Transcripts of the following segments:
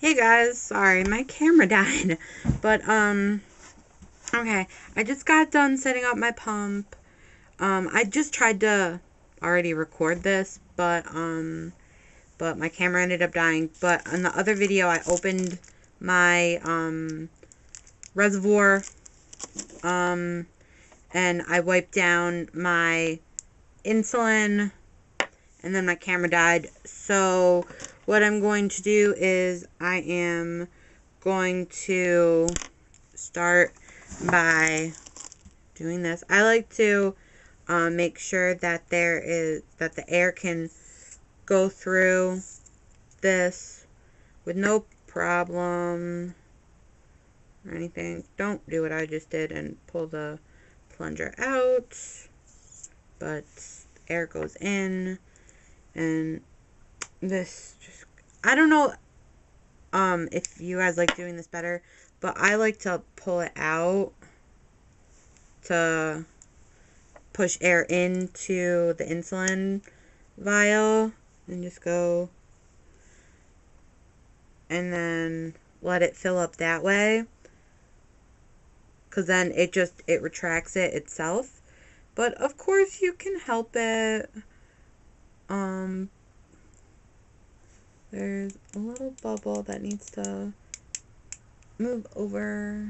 Hey guys, sorry, my camera died. But, okay, I just got done setting up my pump. I just tried to already record this, but my camera ended up dying. But in the other video, I opened my, reservoir, and I wiped down my insulin, and then my camera died. So, what I'm going to do is I am going to start by doing this. I like to make sure that the air can go through this with no problem or anything. Don't do what I just did and pull the plunger out, but air goes in, and this just, I don't know if you guys like doing this better, but I like to pull it out to push air into the insulin vial and just go and then let it fill up that way, because then it retracts it itself. But of course you can help it. There's a little bubble that needs to move over.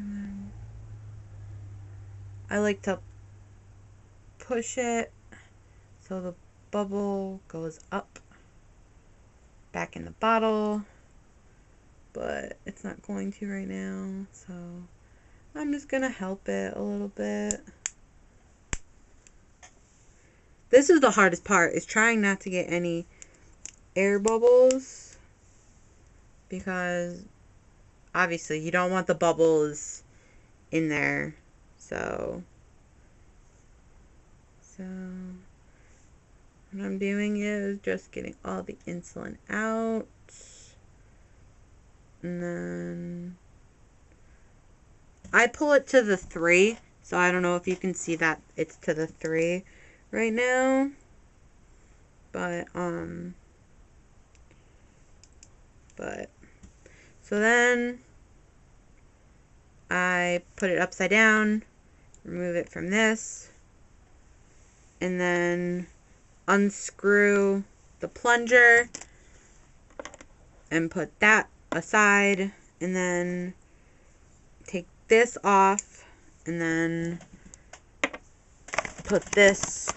I like to push it so the bubble goes up back in the bottle, but it's not going to right now, so I'm just gonna help it a little bit. This is the hardest part, is trying not to get any air bubbles, because obviously you don't want the bubbles in there. So what I'm doing is just getting all the insulin out, and then I pull it to the 3, so I don't know if you can see that it's to the 3 right now, but so then I put it upside down, remove it from this, and then unscrew the plunger and put that aside, and then take this off, and then put this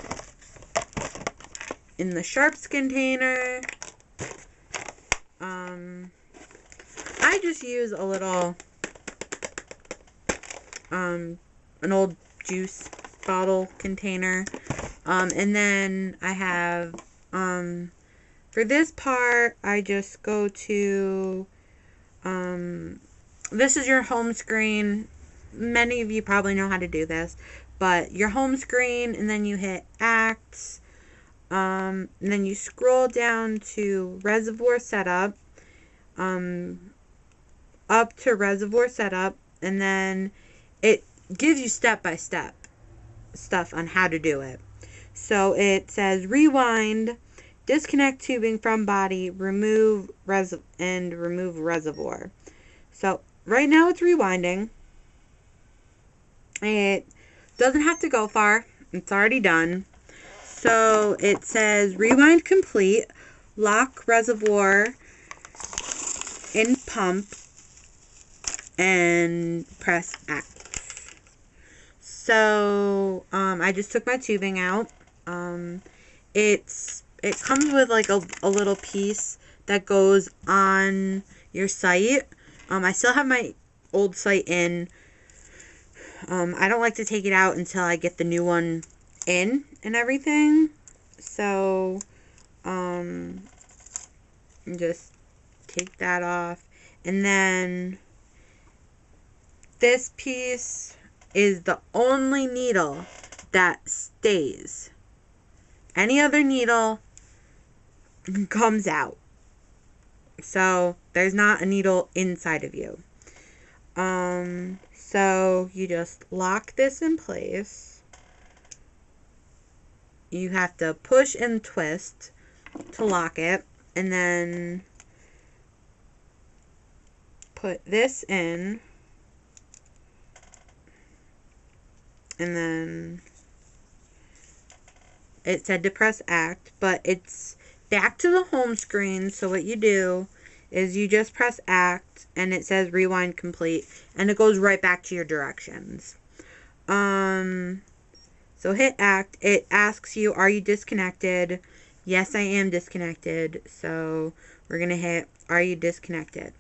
in the sharps container. I just use a little an old juice bottle container, and then I have for this part I just go to this is your home screen. Many of you probably know how to do this, but your home screen, and then you hit Acts, and then you scroll down to Reservoir Setup, up to Reservoir Setup, and then it gives you step-by-step stuff on how to do it. So it says rewind, disconnect tubing from body, remove reservoir. So right now it's rewinding. It doesn't have to go far. It's already done. So it says rewind complete, lock reservoir in pump, and press X. So I just took my tubing out. It comes with like a little piece that goes on your site. I still have my old site in. I don't like to take it out until I get the new one in and everything. So just take that off, and then this piece is the only needle that stays. Any other needle comes out. So there's not a needle inside of you. So you just lock this in place. You have to push and twist to lock it, and then put this in, and then it said to press act, but it's back to the home screen. So what you do is you just press act, and it says rewind complete, and it goes right back to your directions. So hit act. It asks you, are you disconnected? Yes, I am disconnected. So we're going to hit, are you disconnected?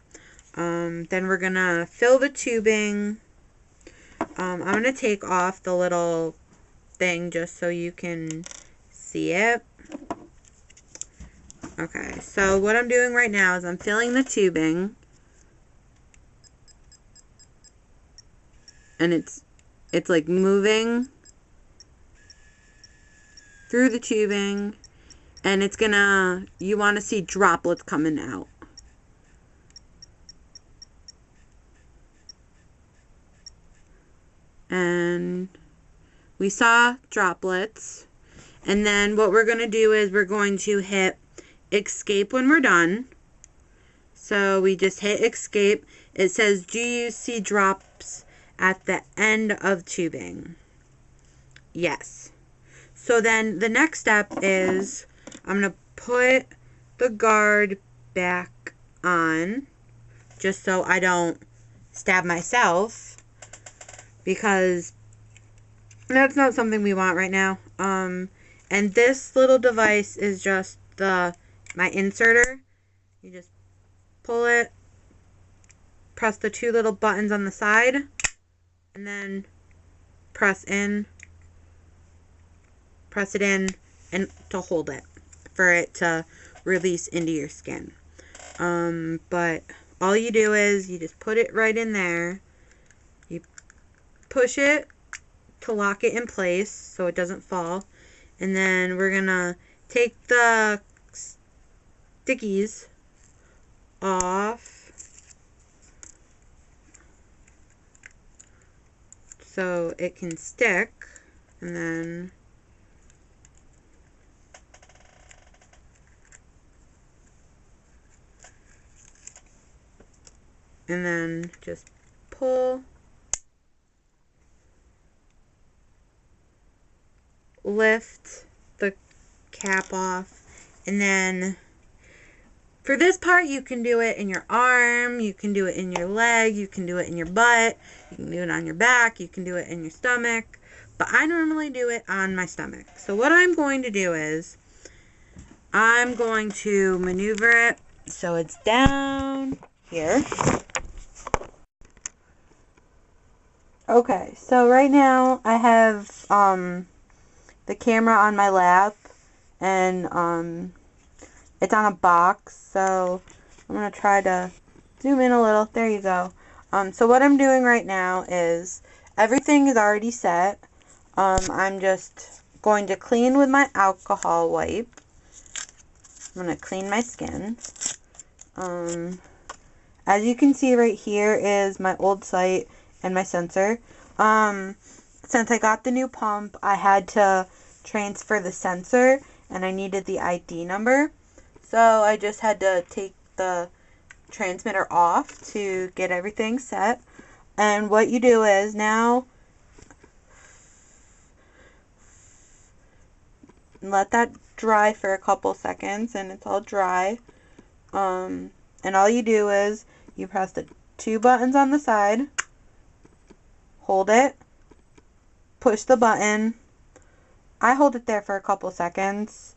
Then we're going to fill the tubing. I'm going to take off the little thing just so you can see it. Okay, so what I'm doing right now is I'm filling the tubing. And it's like moving through the tubing. And it's gonna, you want to see droplets coming out. And we saw droplets. And then what we're going to do is we're going to hit escape when we're done. So we just hit escape. It says, do you see drops at the end of tubing? Yes. So then the next step is I'm going to put the guard back on just so I don't stab myself, because that's not something we want right now. And this little device is just my inserter. You just pull it, press the two little buttons on the side, and then press it in, and to hold it for it to release into your skin. But all you do is you just put it right in there. You push it to lock it in place so it doesn't fall. And then we're gonna take the stickies off so it can stick, and then just pull, lift the cap off, and then for this part you can do it in your arm, you can do it in your leg, you can do it in your butt, you can do it on your back, you can do it in your stomach, but I normally do it on my stomach. So what I'm going to do is I'm going to maneuver it so it's down here. Okay, so right now I have the camera on my lap, and it's on a box, so I'm going to try to zoom in a little. There you go. So what I'm doing right now is everything is already set. I'm just going to clean with my alcohol wipe. I'm going to clean my skin. As you can see right here is my old site and my sensor. Since I got the new pump, I had to transfer the sensor, and I needed the ID number. So I just had to take the transmitter off to get everything set. And what you do is now let that dry for a couple seconds, and it's all dry. And all you do is you press the two buttons on the side, hold it, push the button. I hold it there for a couple seconds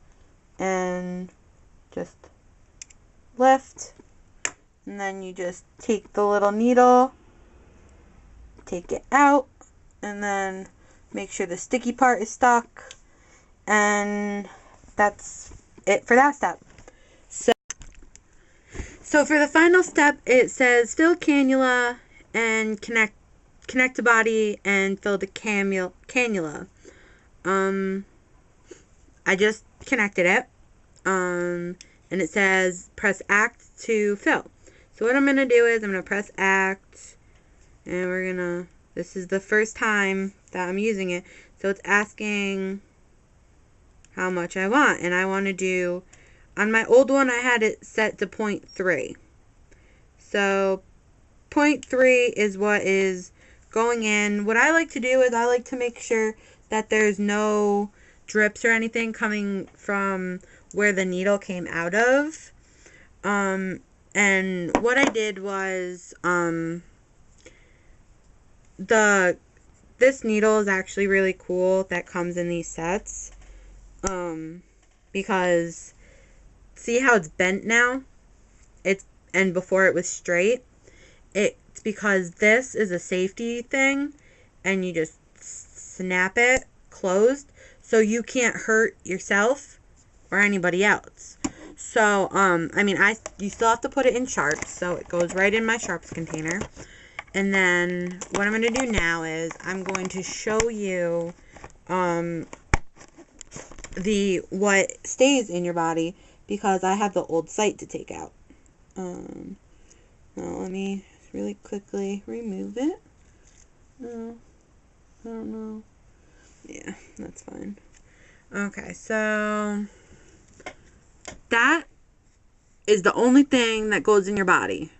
and just lift, and then you just take the little needle, take it out, and then make sure the sticky part is stuck, and that's it for that step. So for the final step, it says fill cannula and connect to body and fill the cannula. I just connected it. And it says press act to fill. So what I'm going to do is I'm going to press act, and this is the first time that I'm using it. So it's asking how much I want, and I want to do, on my old one I had it set to 0.3. So 0.3 is what is going in. What I like to do is I like to make sure that there's no drips or anything coming from where the needle came out of. And what I did was, this needle is actually really cool that comes in these sets. Because see how it's bent now? And before it was straight. It's because this is a safety thing, and you just snap it closed so you can't hurt yourself or anybody else. So, I mean, you still have to put it in sharps, so it goes right in my sharps container. And then what I'm going to do now is I'm going to show you what stays in your body, because I have the old site to take out. Now let me really quickly remove it. No, I don't know. Yeah, that's fine. Okay, so that is the only thing that goes in your body.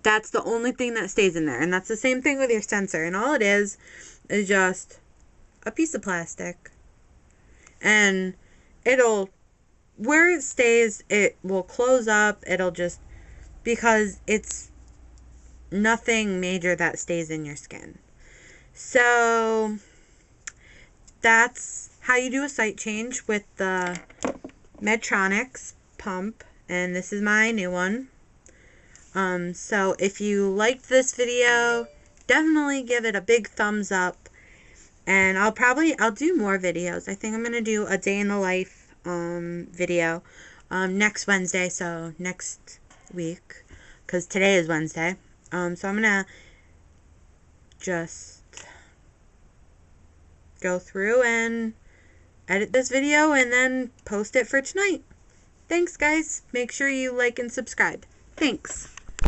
That's the only thing that stays in there. And that's the same thing with your sensor. And all it is just a piece of plastic. And where it stays, it will close up. It'll just, because it's nothing major that stays in your skin. So that's how you do a site change with the Medtronics pump. And this is my new one. So if you liked this video, definitely give it a big thumbs up. And I'll do more videos. I think I'm going to do a day in the life video next Wednesday, so next week, because today is Wednesday. So I'm going to just go through and edit this video and then post it for tonight. Thanks, guys. Make sure you like and subscribe. Thanks.